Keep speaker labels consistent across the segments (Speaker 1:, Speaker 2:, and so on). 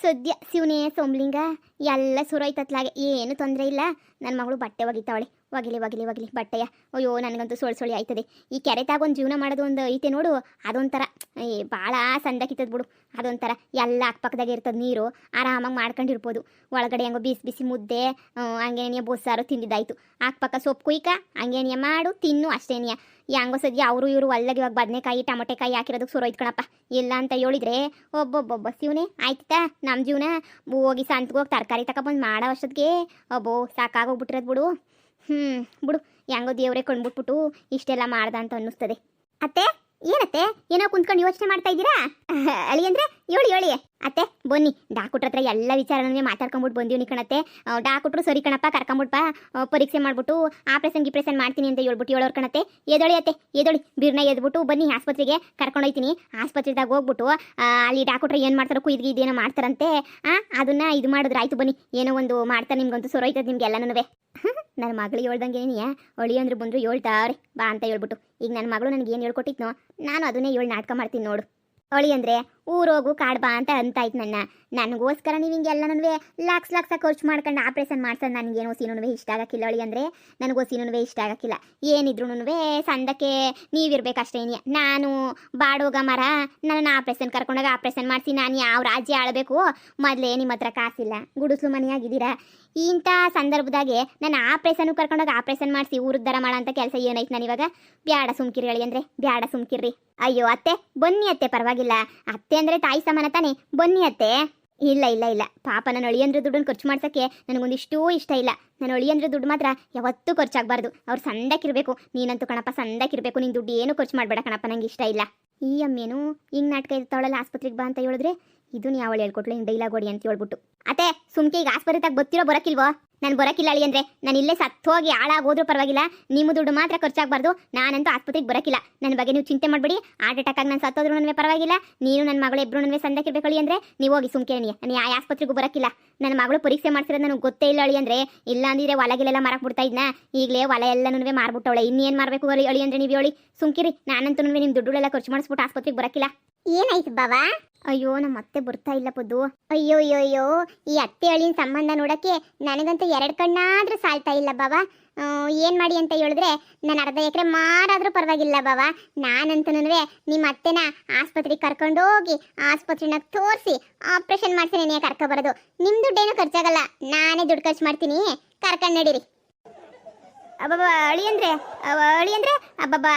Speaker 1: ಸದ್ಯ ಶಿವನೇ ಸೋಮ್ಲಿಂಗ ಎಲ್ಲ ಸುರೋಯ್ತತ್ಲಾಗೆ ಏನು ತೊಂದರೆ ಇಲ್ಲ. ನನ್ನ ಮಗಳು ಬಟ್ಟೆ ಒಗಿತಾವಳೆ, ಒಗಿಲಿ ಒಗಿಲಿ ಒಗಿಲಿ ಬಟ್ಟೆಯ. ಅಯ್ಯೋ ನನಗಂತೂ ಸೊಳ್ಳಿ ಆಯ್ತದೆ. ಈ ಕೆರೆತಾಗ ಒಂದು ಜೀವನ ಮಾಡೋದು ಒಂದು ಐತೆ ನೋಡು, ಅದೊಂಥರ ಭಾಳ ಸಂದಕ್ಕಿತ್ತದ ಬಿಡು. ಅದೊಂಥರ ಎಲ್ಲ ಅಕ್ಕಪಕ್ಕದಾಗೆ ಇರ್ತದೆ, ನೀರು ಆರಾಮಾಗಿ ಮಾಡ್ಕೊಂಡಿರ್ಬೋದು. ಒಳಗಡೆ ಹೆಂಗೋ ಬಿಸಿ ಬಿಸಿ ಮುದ್ದೆ ಹಂಗೇನಿಯ ಬೊಸ್ಸಾರು ತಿಂದಿದ್ದಾಯ್ತು. ಅಕ್ಕಪಕ್ಕ ಸೊಪ್ಪು ಕುಯ್ಕ ಹಂಗೇನಿಯ ಮಾಡು ತಿನ್ನು ಅಷ್ಟೇನಿಯ. ಹೆಂಗೋ ಸದ್ಯ ಅವರು ಇವರು ಒಳ್ಳಗೆ ಇವಾಗ ಬದನೆಕಾಯಿ ಟೊಮಟೆಕಾಯಿ ಹಾಕಿರೋದಕ್ಕೆ ಸುರೋಯ್ತು ಕಣಪ್ಪ. ಇಲ್ಲ ಅಂತ ಹೇಳಿದ್ರೆ ಒಬ್ಬೊಬ್ಬೊಬ್ಬ ಶಿವನೇ ಆಯ್ತಾ ನಮ್ಮ ಜೀವನ. ಹೋಗಿ ಸಂತ್ಗೆ ಹೋಗಿ ತರಕಾರಿ ತಗೊಬಂದು ಮಾಡೋ ಅಷ್ಟೊತ್ತಿಗೆ ಒಬ್ಬೋ ಸಾಕಾಗೋಗ್ಬಿಟ್ಟಿರೋದು ಬಿಡು. ಬಿಡು, ಹೆಂಗೋ ದೇವರೇ ಕೊಂಡ್ಬಿಟ್ಬಿಟ್ಟು ಇಷ್ಟೆಲ್ಲ ಮಾಡ್ದ ಅಂತ ಅನ್ನಿಸ್ತದೆ. ಅತ್ತೆ ಏನತ್ತೆ ಏನೋ ಕುಂತ್ಕೊಂಡು ಯೋಚನೆ ಮಾಡ್ತಾ ಇದ್ದೀರಾ? ಅಳಿ ಅಂದ್ರೆ ಹೇಳಿ ಅತ್ತೆ. ಬನ್ನಿ ಡಾಕ್ಟ್ರ ಹತ್ರ ಎಲ್ಲ ವಿಚಾರನೇ ಮಾತಾಡ್ಕೊಂಬಿಟ್ಟು ಬಂದೀವಿ ಕಣತ್ತೆ. ಡಾಕ್ಟ್ರು ಸರಿ ಕಣಪ್ಪ ಕರ್ಕೊಂಬಿಟ್ಪ, ಪರೀಕ್ಷೆ ಮಾಡ್ಬಿಟ್ಟು ಆಪ್ರೇಷನ್ ಮಾಡ್ತೀನಿ ಅಂತ ಹೇಳ್ಬಿಟ್ಟು ಹೇಳೋರು ಕಣತ್ತೆ. ಎದೊಳಿ ಅತ್ತೆ ಎದೊಳಿ, ಬಿರ್ನ ಎದ್ಬಿಟ್ಟು ಬನ್ನಿ ಆಸ್ಪತ್ರೆಗೆ ಕರ್ಕೊಂಡೋಯ್ತೀನಿ. ಆಸ್ಪತ್ರೆದಾಗ ಹೋಗ್ಬಿಟ್ಟು ಅಲ್ಲಿ ಡಾಕ್ಟ್ರು ಏನು ಮಾಡ್ತಾರೋ ಇದೇನೋ ಮಾಡ್ತಾರಂತೆ. ಅದನ್ನ ಇದು ಮಾಡಿದ್ರೆ ಆಯ್ತು, ಬನ್ನಿ ಏನೋ ಒಂದು ಮಾಡ್ತಾರೆ, ನಿಮ್ಗಂತೂ ಸೊರೋಯ್ತದೆ ನಿಮ್ಗೆಲ್ಲನೂ. ನನ್ನ ಮಗಳು ಹೇಳ್ದಂಗೆ ನೀ ಅಳಿ ಅಂದ್ರೆ ಬಂದರು ಹೇಳ್ತಾರೆ ಬಾ ಅಂತ ಹೇಳ್ಬಿಟ್ಟು. ಈಗ ನನ್ನ ಮಗಳು ನನಗೆ ಏನು ಹೇಳ್ಕೊಟ್ಟಿದ್ನೋ ನಾನು ಅದನ್ನೇ ನಾಟಕ ಮಾಡ್ತೀನಿ ನೋಡು. ಅಳಿ ಅಂದರೆ ಊರೋಗು ಕಾಡ್ ಬಾ ಅಂತ ಅಂತಾಯ್ತು ನನಗೋಸ್ಕರ ನೀವು ಹಿಂಗೆಲ್ಲನೂ ಲಕ್ಷ ಖರ್ಚು ಮಾಡ್ಕೊಂಡು ಆಪ್ರೇಷನ್ ಮಾಡ್ಸೋದು ನನಗೇನೋ ಸೀನುವೆ ಇಷ್ಟ ಆಗಕ್ಕಿಲ್ಲ. ಅಳಿ ಅಂದರೆ ನನಗೋ ಸೀನುವೆ ಇಷ್ಟ ಆಗಕ್ಕಿಲ್ಲ. ಏನಿದ್ರು ಸಂದಕ್ಕೆ ನೀವಿರ್ಬೇಕಷ್ಟೇ. ನಾನು ಬಾಡೋಗ ಮರ ನನ್ನ ಆಪ್ರೇಷನ್ ಕರ್ಕೊಂಡಾಗ ಆಪ್ರೇಷನ್ ಮಾಡಿಸಿ ನಾನು ಯಾವ ರಾಜ್ಯ ಆಳಬೇಕು? ಮೊದಲೇ ನಿಮ್ಮ ಹತ್ರ ಕಾಸಿಲ್ಲ, ಗುಡಿಸ್ಲು ಮನೆಯಾಗಿದ್ದೀರಾ. ಇಂಥ ಸಂದರ್ಭದಾಗೆ ನನ್ನ ಆಪ್ರೇಷನ್ ಕರ್ಕೊಂಡೋಗಿ ಆಪ್ರೇಷನ್ ಮಾಡಿಸಿ ಊರುದ್ದಾರ ಮಾಡೋ ಅಂತ ಕೆಲಸ ಏನೈತೆ ನಾನು ಇವಾಗ? ಬ್ಯಾಡ ಸುಮ್ಕಿರಿ ಅಳಿ ಅಂದರೆ ಬ್ಯಾಡ ಸುಮ್ಕಿರ್ರಿ. ಅಯ್ಯೋ ಅತ್ತೆ ಬನ್ನಿ ಅತ್ತೆ, ಪರವಾಗಿಲ್ಲ. ಅತ್ತೆ ಅಂದರೆ ತಾಯಿ ಸಮಾನ ತಾನೆ, ಬನ್ನಿ ಅತ್ತೆ. ಇಲ್ಲ ಪಾಪ ನನ್ನ ಅಳಿಯಂದ್ರ ದುಡ್ಡನ್ನು ಖರ್ಚು ಮಾಡ್ಸೋಕ್ಕೆ ನನಗೊಂದಿಷ್ಟೂ ಇಷ್ಟ ಇಲ್ಲ. ನನ್ನ ಅಳಿಯಂದ್ರ ದುಡ್ಡು ಮಾತ್ರ ಯಾವತ್ತೂ ಖರ್ಚಾಗಬಾರ್ದು. ಅವ್ರು ಸಂದಕ್ಕಿರಬೇಕು. ನೀನಂತೂ ಕಣಪ್ಪ ಸಂದಕ್ಕಿರಬೇಕು. ನೀನು ದುಡ್ಡು ಏನೂ ಖರ್ಚು ಮಾಡಬೇಡ ಕಣಪ್ಪ, ನಂಗೆ ಇಷ್ಟ ಇಲ್ಲ. ಈ ಅಮ್ಮೇನು ಹಿಂಗೆ ನಾಟಕ ಇರ್ತಾವಳಲ್ಲ ಆಸ್ಪತ್ರೆಗೆ ಬಾ ಅಂತ ಹೇಳಿದ್ರೆ ಇದು ನೀವು ಅವಳು ಹೇಳ್ಕೊಟ್ಲು ಹಿಂಗೆ ಡೈಲಾಗ್ ಹೊಡಿ ಅಂತ ಹೇಳ್ಬಿಟ್ಟು. ಅತ್ತೆ ಸುಮ್ಕೆ ಈಗ ಆಸ್ಪತ್ರೆಗೆ ಬರ್ತಿರೋ ಬರೋಕ್ಕಿಲ್ವೋ? ನಾನು ಬರೋಕ್ಕಿಲ್ಲ ಅಳಿ ಅಂದರೆ ನಾನು ಇಲ್ಲೇ ಸತ್ತೋಗಿ ಹಾಳಾಗೋದ್ರೂ ಪರವಾಗಿಲ್ಲ, ನಿಮ್ಮ ದುಡ್ಡು ಮಾತ್ರ ಖರ್ಚಾಗಬಾರ್ದು. ನಾನಂತೂ ಆಸ್ಪತ್ರೆಗೆ ಬರೋಕ್ಕಿಲ್ಲ. ನನ್ನ ಬಗ್ಗೆ ನೀವು ಚಿಂತೆ ಮಾಡಬೇಡಿ. ಹಾರ್ಟ್ ಅಟ್ಯಾಕ್ ಆಗಿ ನಾನು ಸತ್ತೋದ್ರೂ ಪರವಾಗಿಲ್ಲ. ನೀನು ನನ್ನ ಮಗಳು ಇಬ್ಬರು ಸಂದಕ್ಕಿರ್ಬೇಕು ಅಳಿ ಅಂದರೆ ನೀವು ಹೋಗಿ ಸುಮ್ಕೆ. ನಾನು ಯಾವ ಆಸ್ಪತ್ರೆಗೂ ಬರೋಕ್ಕಿಲ್ಲ. ನನ್ನ ಮಗಳು ಪರೀಕ್ಷೆ ಮಾಡ್ಸಿರೋದು ನನಗೆ ಗೊತ್ತೇ ಇಲ್ಲ ಅಳಿ ಅಂದರೆ. ಇಲ್ಲ ಅಂದಿದ್ರೆ ಹೊಲಗೆಲ್ಲ ಮಾರಕ್ಕೆ ಬಿಡ್ತಾ ಇದ್ನ. ಈಗಲೇ ಹೊಲ ಎಲ್ಲನೂ ಮಾರ್ಬಿಟ್ಟವಳೆ. ಇನ್ನೇನು ಮಾರಬೇಕು ಅಳಿ ಅಂದರೆ ನೀವು ಹೇಳಿ ಸುಮ್ಕಿರಿ. ನಾನಂತೂ ನಿಮ್ಮ ದುಡ್ಡುಗಳೆಲ್ಲ ಖರ್ಚು ಮಾಡಿಸ್ಬಿಟ್ಟು ಆಸ್ಪತ್ರೆಗೆ ಬರೋಕ್ಕಿಲ್ಲ. ಏನಾಯ್ತು ಬಾವಾ? ಅಯ್ಯೋ ನಮ್ಮ ಅತ್ತೆ ಬರ್ತಾ ಇಲ್ಲ ಪದ್ದು. ಅಯ್ಯೋ ಈ ಅತ್ತೆ ಅಳಿನ ಸಂಬಂಧ ನೋಡಕ್ಕೆ ನನಗಂತೂ 2 ಕಣ್ಣಾದ್ರೂ ಸಾಲ್ತಾ ಇಲ್ಲ ಬಾವಾ. ಏನು ಮಾಡಿ ಅಂತ ಹೇಳಿದ್ರೆ ನಾನು ಅರ್ಧ ಎಕರೆ ಮಾರಾದ್ರೂ ಪರವಾಗಿಲ್ಲ ಬಾವಾ. ನಾನಂತೂ ನಿಮ್ಮ ಅತ್ತೆನ ಆಸ್ಪತ್ರೆಗೆ ಕರ್ಕೊಂಡೋಗಿ ಆಸ್ಪತ್ರೆನಾಗ ತೋರಿಸಿ ಆಪ್ರೇಷನ್ ಮಾಡಿಸಿ ನೀನೇ ಕರ್ಕೊಬರೋದು. ನಿಮ್ಮ ದುಡ್ಡೇನು ಖರ್ಚಾಗಲ್ಲ, ನಾನೇ ದುಡ್ಡು ಖರ್ಚು ಮಾಡ್ತೀನಿ. ಕರ್ಕೊಂಡು ನಡೀರಿ. ಅಬ್ಬಬ್ಬ ಅಳಿ ಅಂದ್ರೆ ಅಬ್ಬಬ್ಬ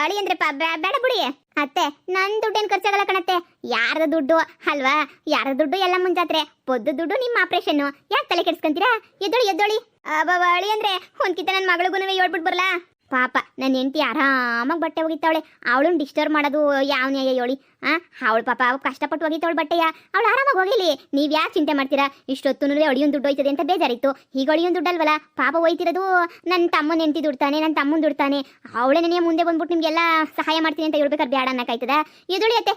Speaker 1: ಅಳಿ ಅಂದ್ರೆ ಬೇಡ ಬಿಡಿ ಅತ್ತೆ. ನನ್ನ ದುಡ್ಡೇನು ಖರ್ಚಾಗಲ್ಲ ಕಣತ್ತೆ. ಯಾರದ ದುಡ್ಡು ಅಲ್ವಾ? ಯಾರದ ದುಡ್ಡು ಎಲ್ಲ ಮುಂಜಾತ್ರೆ. ಪೊದ್ದು ದುಡ್ಡು ನಿಮ್ಮ ಆಪ್ರೇಷನ್ನು. ಯಾಕೆ ತಲೆ ಕೆಡ್ಸ್ಕೊಂತೀರಾ? ಎದ್ದೊಳಿ. ಅಬ್ಬಬ್ಬ ಅಳಿ ಅಂದ್ರೆ ಒಂದ್ಕಿತ ನನ್ನ ಮಗಳಿಗೂ ಹೇಳ್ಬಿಟ್ಟು ಬರಲಾ? ಪಾಪ ನನ್ನ ಹೆಂಡತಿ ಆರಾಮಾಗಿ ಬಟ್ಟೆ ಒಗಿತಾವಳೆ. ಅವಳನ್ನ ಡಿಸ್ಟರ್ಬ್ ಮಾಡೋದು ಯಾವ ನ್ಯಾಯ ಹೇಳಿ? ಅವಳು ಪಾಪ ಕಷ್ಟಪಟ್ಟು ಒಗಿತಾವಳು ಬಟ್ಟೆಯ. ಅವಳು ಆರಾಮಾಗಿ ಹೋಗಿಲಿ. ನೀವು ಯಾಕೆ ಚಿಂತೆ ಮಾಡ್ತೀರಾ? ಇಷ್ಟೊತ್ತು ಅಳಿಯೊಂದು ದುಡ್ಡು ಹೋಯ್ತದೆ ಅಂತ ಬೇಜಾರಿತ್ತು. ಈಗ ಅಳಿಯೊಂದು ದುಡ್ಡಲ್ವಲ್ಲ ಪಾಪ ಹೋಯ್ತಿರೋದು. ನನ್ನ ತಮ್ಮನ ಹೆಂಡತಿ ದುಡ್ತಾನೆ, ನನ್ನ ತಮ್ಮನ ದುಡ್ತಾನೆ. ಅವಳೇ ನನಗೆ ಮುಂದೆ ಬಂದ್ಬಿಟ್ಟು ನಿಮಗೆಲ್ಲ ಸಹಾಯ ಮಾಡ್ತೀನಿ ಅಂತ ಹೇಳ್ಬೇಕಾದ್ರೆ ಬೇಡ ಅನ್ನಕ್ಕಾಯ್ತದ? ಎದೊಳಿ ಅತ್ತೆ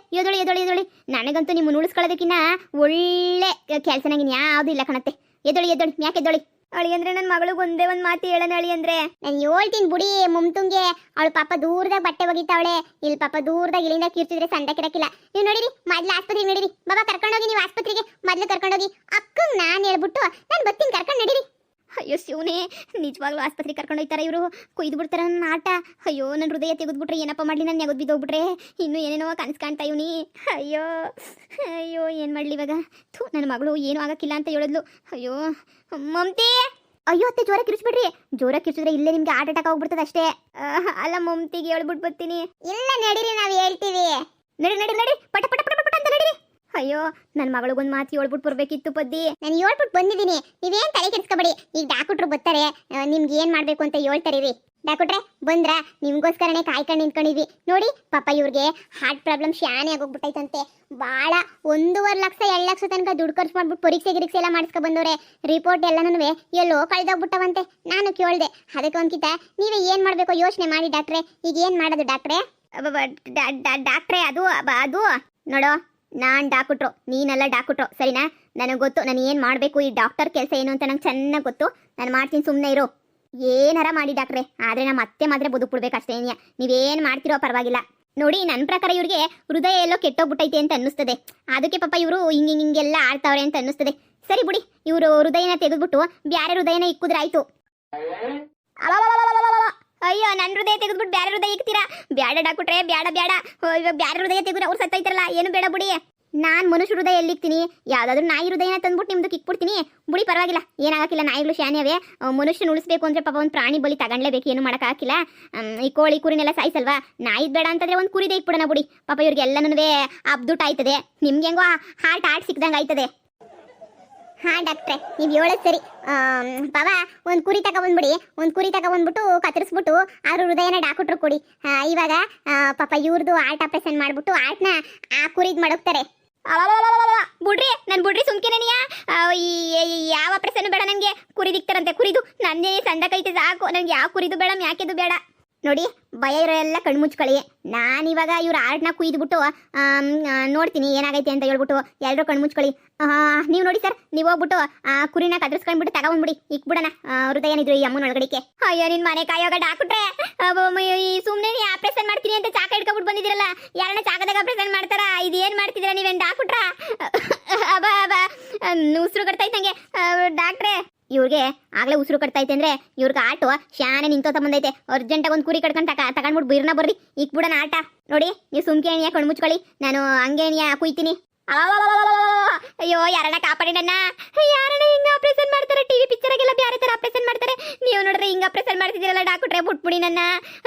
Speaker 1: ಎದೊಳಿ. ನನಗಂತೂ ನಿಮ್ಮನ್ನು ಉಳಿಸ್ಕೊಳ್ಳೋದಕ್ಕಿನ್ನ ಒಳ್ಳೆ ಕೆಲಸನಾಗಿನ ಯಾವುದು ಇಲ್ಲ ಕಣತ್ತೆ. ಎದೊಳಿ ಯಾಕೆ ಎದ್ದೊಳಿ? ಅಳಿ ಅಂದ್ರೆ ನನ್ನ ಮಗಳಿಗೆ ಒಂದೇ ಒಂದು ಮಾತು ಹೇಳೋಣ ಅಳಿ ಅಂದ್ರೆ. ನಾನು ಹೇಳ್ತೀನಿ ಬುಡಿ ಮುಮ್ತುಂಗೆ. ಅವಳು ಪಾಪ ದೂರದಾಗ ಬಟ್ಟೆ ಒಗಿತಾವಳೆ. ಇಲ್ಲಿ ಪಾಪ ದೂರದಾಗ ಇಲ್ಲಿಂದ ಕಿರ್ಚಿದ್ರೆ ಸಂದಕ್ಕಿರಕ್ಕಿಲ್ಲ. ನೀವು ನೋಡಿರಿ ಮೊದ್ಲು ಆಸ್ಪತ್ರೆಗೆ ನಡೀರಿ ಬಾಬಾ. ಕರ್ಕೊಂಡೋಗಿ ನೀವು ಆಸ್ಪತ್ರೆಗೆ ಮೊದ್ಲು ಕರ್ಕೊಂಡೋಗಿ. ಅಕ್ಕಂಗೆ ನಾನು ಹೇಳ್ಬಿಟ್ಟು ನಾನು ಬರ್ತೀನಿ, ಕರ್ಕೊಂಡು ನಡೀರಿ. ಅಯ್ಯೋ ಶಿವನೇ, ನಿಜವಾಗ್ಲೂ ಆಸ್ಪತ್ರೆಗೆ ಕರ್ಕೊಂಡು ಹೋಗ್ತಾರೆ ಇವರು. ಕೊಯ್ದು ಬಿಡ್ತಾರೆ ನನ್ನ ಆಟ. ಅಯ್ಯೋ ನನ್ನ ಹೃದಯ ತೆಗೆದ್ಬಿಟ್ರೆ ಏನಪ್ಪ ಮಾಡಲಿ? ನಾನು ನೆಗದು ಬಿದ್ದೋಗ್ಬಿಟ್ರೆ ಇನ್ನೂ ಏನೇನೋ ಕನಸು ಕಾಣ್ತಾ ಇವನಿ. ಅಯ್ಯೋ ಏನು ಮಾಡಲಿ ಇವಾಗ? ನನ್ನ ಮಗಳು ಏನೂ ಆಗಕ್ಕಿಲ್ಲ ಅಂತ ಹೇಳಿದ್ಲು. ಅಯ್ಯೋ ಮಮತಿ. ಅಯ್ಯೋ ಅತ್ತೆ ಜೋರ ಕಿರಿಸ್ಬಿಡ್ರಿ. ಜೋರ ಕಿರಿಸಿದ್ರೆ ಇಲ್ಲೇ ನಿಮ್ಗೆ ಹಾರ್ಟ್ ಅಟ್ಯಾಕ್ ಹೋಗ್ಬಿಡ್ತದೆ ಅಷ್ಟೇ. ಅಲ್ಲ ಮಮತಿಗೆ ಹೇಳ್ಬಿಟ್ಟು ಬರ್ತೀನಿ. ಇಲ್ಲ ನಡೀರಿ, ನಾವು ಹೇಳ್ತೀವಿ. ನಡಿ ಪಟ ಅಂತ ನಡೀರಿ. ಅಯ್ಯೋ ನನ್ನ ಮಗಳಿಗೊಂದು ಮಾತು ಹೇಳ್ಬಿಟ್ಟು ಬರ್ಬೇಕಿತ್ತು ಪದ್ದಿ. ನಾನು ಹೇಳ್ಬಿಟ್ಟು ಬಂದಿದ್ದೀನಿ, ನೀವೇನು ತಲೆ ಕೆಡಿಸ್ಕೊಬೇಡಿ. ಈಗ ಡಾಕ್ಟ್ರು ಬರ್ತಾರೆ, ನಿಮ್ಗೆ ಏನು ಮಾಡಬೇಕು ಅಂತ ಹೇಳ್ತಾರೆ ರೀ. ಡಾಕ್ಟ್ರೆ ಬಂದ್ರ ನಿಮ್ಗೋಸ್ಕರನೇ ಕಾಯ್ಕೊಂಡು ನಿಂತ್ಕೊಂಡಿದ್ವಿ ನೋಡಿ. ಪಾಪ ಇವ್ರಿಗೆ ಹಾರ್ಟ್ ಪ್ರಾಬ್ಲಮ್ ಶಾನೆ ಆಗೋಗ್ಬಿಟ್ಟೈತಂತೆ. ಭಾಳ 1.5 ಲಕ್ಷ 2 ಲಕ್ಷ ತನಕ ದುಡ್ಡು ಖರ್ಚು ಮಾಡ್ಬಿಟ್ಟು ಪರೀಕ್ಷೆ ಎಲ್ಲ ಮಾಡಿಸ್ಕೊ ಬಂದವ್ರೆ. ರಿಪೋರ್ಟ್ ಎಲ್ಲನೂ ಎಲ್ಲೋ ಕಳೆದೋಗ್ಬಿಟ್ಟವಂತೆ. ನಾನು ಕೇಳಿದೆ, ಅದಕ್ಕೆ ಒಂದ್ಕಿತ ನೀವೇ ಏನು ಮಾಡಬೇಕು ಯೋಚನೆ ಮಾಡಿ ಡಾಕ್ಟ್ರೆ. ಈಗ ಏನು ಮಾಡೋದು ಡಾಕ್ಟ್ರೆ? ಡಾಕ್ಟ್ರೆ ಅದು ನೋಡೋ, ನಾನು ಡಾಕ್ಟ್ರು, ನೀನೆಲ್ಲ ಡಾಕ್ಟ್ರು ಸರಿನಾ? ನನಗೆ ಗೊತ್ತು ನಾನು ಏನು ಮಾಡಬೇಕು. ಈ ಡಾಕ್ಟರ್ ಕೆಲಸ ಏನು ಅಂತ ನಂಗೆ ಚೆನ್ನಾಗಿ ಗೊತ್ತು. ನಾನು ಮಾಡ್ತೀನಿ, ಸುಮ್ಮನೆ ಇರು. ಏನಾರ ಮಾಡಿ ಡಾಕ್ಟ್ರೆ, ಆದರೆ ನಮ್ಮ ಅತ್ತೆ ಮಾತ್ರ ಬದುಕ್ಬಿಡ್ಬೇಕು ಅಷ್ಟೇ. ನೀವೇನು ಮಾಡ್ತಿರೋ ಪರವಾಗಿಲ್ಲ. ನೋಡಿ ನನ್ನ ಪ್ರಕಾರ ಇವ್ರಿಗೆ ಹೃದಯ ಎಲ್ಲೋ ಕೆಟ್ಟೋಗ್ಬಿಟ್ಟೈತೆ ಅಂತ ಅನ್ನಿಸ್ತದೆ. ಅದಕ್ಕೆ ಪಾಪ ಇವರು ಹಿಂಗೆಲ್ಲ ಆಡ್ತಾವ್ರೆ ಅಂತ ಅನ್ನಿಸ್ತದೆ. ಸರಿ ಬಿಡಿ, ಇವರು ಹೃದಯನ ತೆಗೆದ್ಬಿಟ್ಟು ಬ್ಯಾರೆ ಹೃದಯನ ಇಕ್ಕಿದ್ರೆ ಆಯ್ತು. ಅಯ್ಯೋ, ನನ್ನ ಹೃದಯ ತೆಗೆದ್ಬಿಟ್ಟು ಬ್ಯಾರೆ ಹೃದಯ ಇಕ್ತೀರಾ? ಬ್ಯಾಡ ಡಾಕ್ಟ್ರೆ, ಬ್ಯಾಡ ಬ್ಯಾಡ. ಇವಾಗ ಬ್ಯಾರೆ ಹೃದಯ ತೆಗೆದ್ರೆ ಅವ್ರು ಸತ್ತೈತಾರಲ್ಲ, ಏನು ಬೇಡ ಬಿಡಿ. ನಾನು ಮನುಷ್ಯ ಹೃದಯ ಎಲ್ಲಿಕ್ತೀನಿ? ಯಾವ್ದಾದ್ರು ನಾಯಿ ಹೃದಯನ ತಂದ್ಬಿಟ್ಟು ನಿಮ್ದು ಕಿಕ್ಬಿಡ್ತೀನಿ ಬಿಡಿ, ಪರವಾಗಿಲ್ಲ, ಏನಾಗಕ್ಕಿಲ್ಲ. ನಾಯಿಗಳು ಶಾನ್ಯವೇ. ಮನುಷ್ಯನ ಉಳಿಸ್ಬೇಕು ಅಂದ್ರೆ ಪಾಪ ಒಂದು ಪ್ರಾಣಿ ಬಲಿ ತಗೊಂಡ್ಲೇಬೇಕು, ಏನು ಮಾಡೋಕ್ಕಾಗಿಲ್ಲ. ಈ ಕೋಳಿ ಕುರಿನೆಲ್ಲ ಸಾಯಿಸಲ್ವಾ? ನಾಯಿ ಬೇಡ ಅಂತಂದ್ರೆ ಒಂದು ಕುರಿದೇ ಇಕ್ಬಿಡೋಣ ಬಿಡಿ. ಪಾಪ ಇವ್ರಿಗೆಲ್ಲನೂ ಅಬ್ದುಟ್ ಆಯ್ತದೆ. ನಿಮ್ಗೆ ಹೆಂಗೋ ಹಾರ್ಟ್ ಸಿಕ್ದಂಗೆ ಆಯ್ತದೆ. ಹಾಂ ಡಾಕ್ಟ್ರೆ, ನೀವು ಹೇಳೋದು ಸರಿ. ಪಾವ ಒಂದು ಕುರಿ ತಗೊಬಂದ್ಬಿಡಿ. ಒಂದು ಕುರಿ ತಗೊಬಂದ್ಬಿಟ್ಟು ಕತ್ತರಿಸ್ಬಿಟ್ಟು ಅದ್ರ ಹೃದಯನ ಡಾಕ್ಟ್ರು ಕೊಡಿ. ಇವಾಗ ಪಾಪ ಇವ್ರದ್ದು ಹಾರ್ಟ್ ಆಪರೇಷನ್ ಮಾಡಿಬಿಟ್ಟು ಹಾರ್ಟ್ನ ಆ ಕುರಿದ್ ಮಾಡೋಗ್ತಾರೆ. ಬಿಡ್ರಿ, ನಾನು ಬಿಡ್ರಿ, ಸುಮ್ಕೆನೇನಿಯಾ? ಯಾವ ಆಪರೇಷನ್ ಬೇಡ ನನಗೆ. ಕುರಿ ದಿಕ್ತಾರಂತೆ, ಕುರಿದು ನನ್ನೇ ಸಂದಕೈತೆ ಸಾಕು. ನನಗೆ ಯಾವ ಕುರಿದು ಬೇಡ, ಮ್ಯಾಕೆದು ಬೇಡ. ನೋಡಿ, ಭಯ ಇರೋ ಎಲ್ಲ ಕಣ್ಣು ಮುಚ್ಕೊಳ್ಳಿ. ನಾನಿವಾಗ ಇವ್ರ ಹಾರ್ಟ್ನ ಕುಯ್ದುಬಿಟ್ಟು ನೋಡ್ತೀನಿ ಏನಾಗೈತೆ ಅಂತ ಹೇಳ್ಬಿಟ್ಟು ಎಲ್ಲರೂ ಕಣ್ಣು ಮುಚ್ಕೊಳ್ಳಿ. ನೀವು ನೋಡಿ ಸರ್, ನೀವು ಹೋಗ್ಬಿಟ್ಟು ಕುರಿನ ಕದ್ರಿಸ್ಕೊಂಡ್ಬಿಟ್ಟು ತಗೊಂಡ್ಬಿಡಿ, ಇಕ್ಬಿಡೋಣ ಹೃದಯನಿದ್ರು ಈ ಅಮ್ಮನ ಒಳಗಡಿಕೆ. ಅಯ್ಯೋ, ನಿನ್ ಮನೆ ಕಾಯೋಗ ಡಾಕ್ಟ್ರೆ, ಸುಮ್ಮನೆ ಆಪರೇಷನ್ ಮಾಡ್ತೀನಿ ಅಂತ ಚಾಕ ಹಿಡ್ಕೊಬಿಟ್ಟು ಬಂದಿದ್ದೀರಲ್ಲ, ಯಾರನ್ನ ಚಾಕದಾಗ ಆಪರೇಷನ್ ಮಾಡ್ತಾರಾ? ಇದೇನ್ ಮಾಡ್ತಿದ್ದೀರಾ ನೀವೇನು ಡಾಕ್ಟ್ರ? ಉಸಿರು ಕಟ್ತೈತಂಗೆ ಡಾಕ್ಟ್ರೆ. ಇವ್ರಿಗೆ ಆಗ್ಲೇ ಉಸಿರು ಕಟ್ತೈತೆ ಅಂದ್ರೆ ಇವ್ರಿಗೆ ಆಟೋ ಶಾನೆ ನಿಂತೋತ ಬಂದೈತೆ. ಅರ್ಜೆಂಟಾಗಿ ಒಂದು ಕುರಿ ಕಟ್ಕೊಂಡು ತಗೊಂಡ್ಬಿಟ್ಟು ಬಿರ್ನ ಬರ್ರಿ, ಇಕ್ಬಿಡೋಣ ಆಟ. ನೋಡಿ, ನೀವು ಸುಮ್ಕೆ ಎಣಿಯ ಕಣ್ಣು ಮುಚ್ಕೊಳ್ಳಿ, ನಾನು ಹಂಗೆ ಎಣಿಯ ಕುಯ್ತೀನಿ. ಅಯ್ಯೋ, ಯಾರನ್ನ ಕಾಪಾಡಿ ನನ್ನ. ಯಾರನ್ನ ಹಿಂಗ ಆಪರೇಷನ್ ಮಾಡ್ತಾರೆ? ಟಿವಿ ಪಿಕ್ಚರಾಗೆಲ್ಲ ಬೇರೆ ತರ ಆಪರೇಷನ್ ಮಾಡ್ತಾರೆ. ನೀವು ನೋಡ್ರಿ ಹಿಂಗ ಆಪರೇಷನ್ ಮಾಡ್ತಿದ್ದೀರಲ್ಲ ಡಾಕ್ಟ್ರೆ, ಬಿಟ್ಬಿಡಿ ನನ್ನ.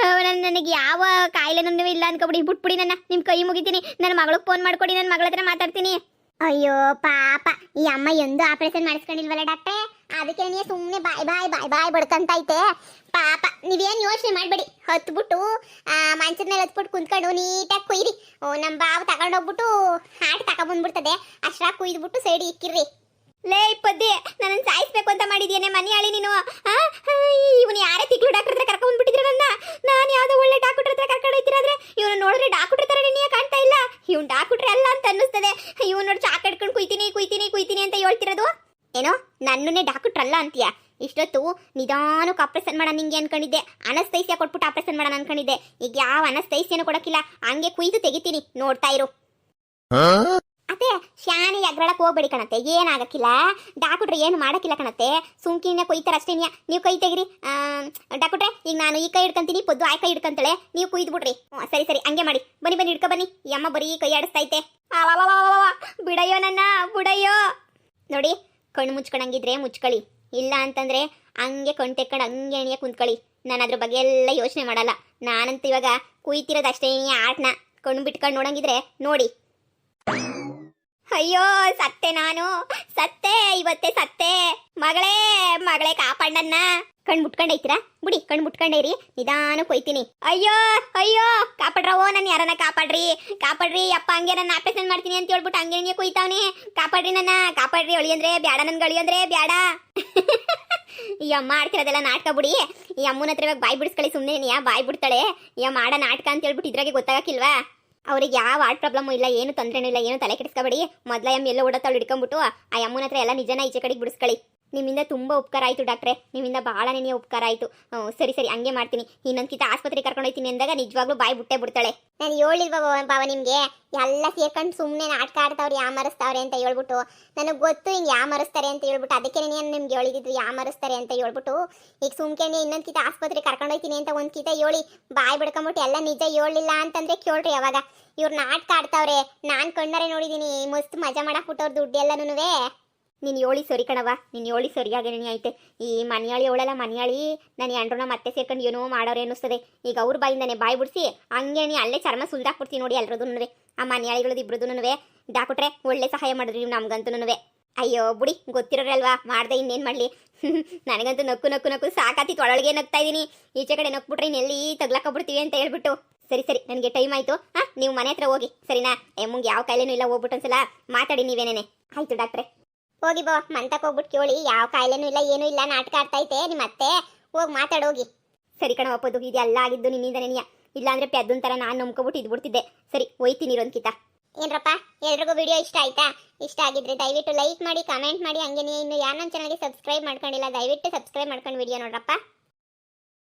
Speaker 1: ನನಗೆ ಯಾವ ಕಾಯಿಲೆನೂ ಇಲ್ಲ ಅನ್ಕೊಬಿಡಿ, ಬಿಟ್ಬಿಡಿ ನನ್ನ. ನಿಮ್ಮ ಕೈ ಮುಗಿತೀನಿ. ನನ್ನ ಮಗಳಿಗೆ ಫೋನ್ ಮಾಡ್ಕೊಡಿ, ನನ್ನ ಮಗಳ ಹತ್ರ ಮಾತಾಡ್ತೀನಿ. ಅಯ್ಯೋ ಪಾಪ, ಈ ಅಮ್ಮ ಎಂದು ಆಪರೇಷನ್ ಮಾಡಿಸ್ಕೊಂಡಿಲ್ವಲ್ಲ ಡಾಕ್ಟ್ರೆ, ಅದಕ್ಕೆ ನೀವು ಸುಮ್ಮನೆ ಬಾಯ್ ಬಡ್ಕಂತೈತೆ. ಪಾಪ, ನೀವೇನು ಯೋಚನೆ ಮಾಡಬೇಡಿ. ಹತ್ಬಿಟ್ಟು ಮಂಚದ ಮೇಲೆ ಹತ್ಬಿಟ್ಟು ಕುಂತ್ಕೊಂಡು ನೀಟಾಗಿ ಕುಯ್ರಿ. ನಮ್ಮ ಬಾವು ತಗೊಂಡೋಗ್ಬಿಟ್ಟು ಹಾಟ್ ತಗೊಂಡ್ಬಂದ್ಬಿಡ್ತದೆ. ಅಷ್ಟಾಗಿ ಕುಯ್ದುಬಿಟ್ಟು ಸೈಡ್ ಇಕ್ಕಿರ್ರಿ. ಲೇ ಪದ್ದೆ, ನನ್ನನ್ನು ಸಾಯಿಸ್ಬೇಕು ಅಂತ ಮಾಡಿದ್ಯೇನೆ ಮನಿ ಆಳಿ ನೀನು. ಇವನು ಯಾರೇ ತಿಕ್ಲು ಡಾಕ್ಟರ್ ಹತ್ರ ಕರ್ಕೊಂಡ್ಬಿಟ್ಟಿದ್ರೆ ನನ್ನ. ನಾನು ಯಾವುದೋ ಒಳ್ಳೆ ಡಾಕ್ಟರ್ ಹತ್ರ ಕರ್ಕೊಂಡು ಹೋಗ್ತಿರಾದ್ರೆ ಇವನು ನೋಡಿದ್ರೆ ಡಾಕ್ಟರ್ ತರ ನೀನೇ ಕಾಣ್ತಾ ಇಲ್ಲ. ಇವ್ನು ಡಾಕ್ಟ್ರೆ ಅಲ್ಲ ಅಂತ ಅನ್ನಿಸ್ತದೆ. ಇವ್ನು ನೋಡಿ ಚಾಕ ಹಿಡ್ಕೊಂಡು ಕುಯ್ತೀನಿ ಅಂತ ಹೇಳ್ತಿರೋದು. ಏನೋ ನನ್ನನ್ನೇ ಡಾಕ್ಟರ್ ಅಲ್ಲ ಅಂತೀಯ? ಇಷ್ಟೊತ್ತು ನಿಧಾನಕ್ಕೆ ಆಪರೇಷನ್ ಮಾಡೋಣ ನಿಂಗೆ ಅನ್ಕೊಂಡಿದ್ದೆ. ಅನಸ್ತೈಸಿಯಾ ಕೊಟ್ಬಿಟ್ಟು ಆಪರೇಷನ್ ಮಾಡೋಣ ಅನ್ಕೊಂಡಿದ್ದೆ. ಈಗ ಯಾವ ಅನಸ್ತೈಸಿಯಾನು ಕೊಡಕ್ಕಿಲ್ಲ, ಹಂಗೆ ಕುಯ್ದು ತೆಗಿತೀನಿ, ನೋಡ್ತಾ ಇರು. ಅತ್ತೆ, ಶಾನೆ ಎಗ್ರಳಕ್ಕೆ ಹೋಗ್ಬೇಡಿ ಕಣತ್ತೆ, ಏನಾಗಕ್ಕಿಲ್ಲ. ಡಾಕ್ಟ್ರೆ ಏನು ಮಾಡಕ್ಕಿಲ್ಲ ಕಣತ್ತೆ, ಸುಮ್ಕಿನ ಕೊಯ್ತಾರ ಅಷ್ಟೇ. ನೀವು ಕೈ ತೆಗಿರಿ ಡಾಕ್ಟ್ರೆ. ಈಗ ನಾನು ಈ ಕೈ ಹಿಡ್ಕೊಂತೀನಿ, ಪೊದ್ದು ಆ ಕೈ ಹಿಡ್ಕೊಂತಾಳೆ, ನೀವು ಕುಯ್ದು ಬಿಡ್ರಿ. ಸರಿ ಹಂಗೆ ಮಾಡಿ. ಬನ್ನಿ ಹಿಡ್ಕೊ ಬನ್ನಿ. ಈ ಅಮ್ಮ ಬರೀ ಕೈ ಆಡಿಸ್ತೈತೆ. ಬಿಡಯ್ಯೋ ನನ್ನ, ಬಿಡಯ್ಯೋ. ನೋಡಿ, ಕಣ್ಣು ಮುಚ್ಕೊಂಡಂಗಿದ್ರೆ ಮುಚ್ಕೊಳ್ಳಿ, ಇಲ್ಲ ಅಂತಂದ್ರೆ ಹಂಗೆ ಕಣ್ ತೆಕ್ಕೊಂಡು ಹಂಗೆ ಎಣಿಯ ಕುಂತ್ಕೊಳ್ಳಿ. ನಾನು ಅದ್ರ ಬಗ್ಗೆ ಎಲ್ಲ ಯೋಚನೆ ಮಾಡಲ್ಲ. ನಾನಂತೂ ಇವಾಗ ಕುಯ್ತಿರೋದು ಅಷ್ಟೇ ಆಟನ. ಕಣ್ಣು ಬಿಟ್ಕೊಂಡು ನೋಡಂಗಿದ್ರೆ ನೋಡಿ. ಅಯ್ಯೋ, ಸತ್ತೆ ನಾನು, ಸತ್ತೆ, ಇವತ್ತೇ ಸತ್ತೆ. ಮಗಳೇ ಕಾಪಾಡನ್ನ. ಕಣ್ ಮುಟ್ಕೊಂಡೈತೀರಾ? ಬಿಡಿ, ಕಣ್ ಮುಟ್ಕೊಂಡೈರಿ, ನಿಧಾನ ಕೊಯ್ತೀನಿ. ಅಯ್ಯೋ ಕಾಪಾಡ್ರವೋ, ನನ್ನ ಯಾರನ್ನ ಕಾಪಾಡ್ರಿ ಅಪ್ಪ. ಹಂಗೆ ನನ್ನ ಆಪರೇಷನ್ ಮಾಡ್ತೀನಿ ಅಂತ ಹೇಳ್ಬಿಟ್ಟು ಹಂಗೆ ಹಂಗೆ ಕೊಯ್ತಾವನೆ. ಕಾಪಾಡ್ರಿ ನನ್ನ, ಕಾಪಾಡ್ರಿ. ಅಳಿಯಂದ್ರೆ ಬ್ಯಾಡ, ನನ್ಗೆ ಅಳಿಯಂದ್ರೆ ಬ್ಯಾಡ. ಈ ಅಮ್ಮ ಆಡ್ತಿರೋದೆಲ್ಲ ನಾಟಕ ಬಿಡಿ. ಈ ಅಮ್ಮನ ಹತ್ರ ಇವಾಗ ಬಾಯ್ ಬಿಡಿಸ್ಕೊಳ್ಳಿ, ಸುಮ್ಮನೆ ಬಾಯ್ ಬಿಡ್ತಾಳೆ. ಈ ಅಮ್ಮ ಆಡ ನಾಟಕ ಅಂತ ಹೇಳ್ಬಿಟ್ಟು ಇದ್ರಾಗೆ ಗೊತ್ತಾಗಕ್ಕಿಲ್ವಾ? ಅವ್ರಿಗೆ ಯಾವ ಹಾರ್ಟ್ ಪ್ರಾಬ್ಲಮ್ ಇಲ್ಲ, ಏನು ತೊಂದರೆನೂ ಇಲ್ಲ, ಏನು ತಲೆ ಕೆಡಿಸ್ಕೊಬೇಡಿ. ಮೊದಲ ಎಲ್ಲ ಓಡತ್ತಾಳು ಹಿಡ್ಕೊಂಡ್ಬಿಟ್ಟು ಆ ಅಮ್ಮನ ಹತ್ರ ಎಲ್ಲ ನಿಜನ ಈಚೆ ಕಡೆಗೆ ಬಿಡಿಸ್ಕೊಳ್ಳಿ. ನಿಮ್ಮಿಂದ ತುಂಬ ಉಪಕಾರ ಆಯಿತು ಡಾಕ್ಟ್ರೆ, ನಿಮ್ಮಿಂದ ಭಾಳ ನೆನೆಯ ಉಪಕಾರ ಆಯಿತು. ಸರಿ ಹಂಗೆ ಮಾಡ್ತೀನಿ. ಇನ್ನೊಂದ್ಕಿಂತ ಆಸ್ಪತ್ರೆಗೆ ಕರ್ಕೊಂಡು ಹೋಗ್ತೀನಿ ಅಂದಾಗ ನಿಜವಾಗ್ಲೂ ಬಾಯಿ ಬಿಡ್ತಾಳೆ. ನಾನು ಹೇಳಿಲ್ವ ಬಾವ ನಿಮಗೆ, ಎಲ್ಲ ಸೇರ್ಕೊಂಡು ಸುಮ್ಮನೆ ನಾಟಕ ಆಡ್ತಾವ್ರು, ಯಾಮರಿಸ್ತಾವ್ರೆ ಅಂತ ಹೇಳ್ಬಿಟ್ಟು. ನನಗೆ ಗೊತ್ತು ಹಿಂಗೆ ಯಾಮರಿಸ್ತಾರೆ ಅಂತ ಹೇಳ್ಬಿಟ್ಟು, ಅದಕ್ಕೆ ನಾನು ನಿಮ್ಗೆ ಹೇಳಿದ್ದು ಯಾಮರಿಸ್ತಾರೆ ಅಂತ ಹೇಳ್ಬಿಟ್ಟು. ಈಗ ಸುಮ್ಕೆನೆ ಇನ್ನೊಂದ್ಕಿಂತ ಆಸ್ಪತ್ರೆಗೆ ಕರ್ಕೊಂಡು ಹೋಗ್ತೀನಿ ಅಂತ ಒಂದ್ಕಿಂತ ಹೇಳಿ ಬಾಯಿ ಬಿಡ್ಕೊಂಬಿಟ್ಟು ಎಲ್ಲ ನಿಜ ಹೇಳಿಲ್ಲ ಅಂತಂದ್ರೆ ಕೇಳ್ರಿ. ಯಾವಾಗ ಇವ್ರು ನಾಟಕ ಆಡ್ತಾವ್ರೆ, ನಾನು ಕಣ್ಣಾರೆ ನೋಡಿದ್ದೀನಿ. ಮಸ್ತ್ ಮಜಾ ಮಾಡಾಕ್ಬಿಟ್ಟವ್ರು ದುಡ್ಡು ಎಲ್ಲನೂ. ನೀನು ಹೇಳಿ ಸರಿ ಕಣವ, ನೀನು ಹೇಳಿ ಸರಿಯಾಗಿ ನೆನೆ ಐತೆ. ಈ ಮನೆಯಾಳಿ ಅವಳೆಲ್ಲ ಮನೆಯಾಳಿ ನಾನು ಎಂಡ್ರನ್ನ ಮತ್ತೆ ಸೇರ್ಕೊಂಡು ಏನೋ ಮಾಡೋರು ಅನ್ನಿಸ್ತದೆ. ಈಗ ಅವ್ರ ಬಾಯಿಂದಾನೆ ಬಾಯಿ ಬಿಡಿಸಿ ಹಂಗೆ ಅಲ್ಲೇ ಚರ್ಮ ಸುಲ್ದಾಕ್ಬಿಡ್ತೀನಿ ನೋಡಿ ಎಲ್ರದೂ. ಆ ಮನೆಯಾಳಿಗಳದ್ದು ಇಬ್ರದೂ ಡಾಕ್ಟ್ರೆ ಒಳ್ಳೆ ಸಹಾಯ ಮಾಡಿದ್ರಿ ನೀವು ನಮ್ಗಂತೂ. ಅಯ್ಯೋ ಬಿಡಿ, ಗೊತ್ತಿರೋರಲ್ವಾ, ಮಾಡ್ದೆ ಇನ್ನೇನು ಮಾಡಲಿ. ನನಗಂತೂ ನಕ್ಕು ಸಾಕಾತಿತ್ತು, ಒಳಗೆ ನಗ್ತಾ ಇದ್ದೀನಿ. ಈಚೆ ಕಡೆ ನಕ್ಬಿಟ್ರೆ ಇನ್ನೆಲ್ಲಿ ತಗ್ಲಾಕೊಬಿಡ್ತೀವಿ ಅಂತ ಹೇಳ್ಬಿಟ್ಟು. ಸರಿ ನನಗೆ ಟೈಮ್ ಆಯಿತು. ನೀವು ಮನೆ ಹತ್ರ ಹೋಗಿ, ಸರಿನಾ? ಎಮ್ಮಂಗೆ ಯಾವ ಕಾಯಿಲೆನೂ ಇಲ್ಲ, ಹೋಗ್ಬಿಟ್ಟು ಒಂದ್ಸಲ ಮಾತಾಡಿ ನೀವೇನೇನೆ. ಆಯಿತು ಡಾಕ್ಟ್ರೆ, ಹೋಗಿ ಬಾ. ಮಂತಕ್ಕೆ ಹೋಗ್ಬಿಟ್ಟು ಕೇಳಿ, ಯಾವ ಕಾಯಿಲೆನೂ ಇಲ್ಲ, ಏನೂ ಇಲ್ಲ, ನಾಟಕ ಆಡ್ತೈತೆ ನಿಮ್ಮ ಅತ್ತೆ, ಹೋಗಿ ಮಾತಾಡೋಗಿ. ಸರಿ ಕಣ ಒಪ್ಪೋದು, ಇದೆಲ್ಲ ಆಗಿದ್ದು ನಿನ್ನಿಂದ ನೆನೆಯ. ಇಲ್ಲಾಂದ್ರೆ ಪೆದ್ದನ್ ಥರ ನಾನು ನಂಬ್ಕೊಬಿಟ್ಟು ಇದ್ಬಿಡ್ತಿದ್ದೆ. ಸರಿ ಹೋಯ್ತೀನಿ ಇರೋನ್ಕಿತ. ಏನ್ರಪ್ಪ, ಎಲ್ರಿಗೂ ವಿಡಿಯೋ ಇಷ್ಟ ಆಯ್ತಾ? ಇಷ್ಟ ಆಗಿದ್ರೆ ದಯವಿಟ್ಟು ಲೈಕ್ ಮಾಡಿ, ಕಮೆಂಟ್ ಮಾಡಿ. ಹಂಗೆ ಇನ್ನು ಯಾರು ನಮ್ಮ ಚಾನಲ್ಗೆ ಸಬ್ಸ್ಕ್ರೈಬ್ ಮಾಡ್ಕೊಂಡಿಲ್ಲ, ದಯವಿಟ್ಟು ಸಬ್ಸ್ಕ್ರೈಬ್ ಮಾಡ್ಕೊಂಡು ವಿಡಿಯೋ ನೋಡ್ರಪ್ಪ.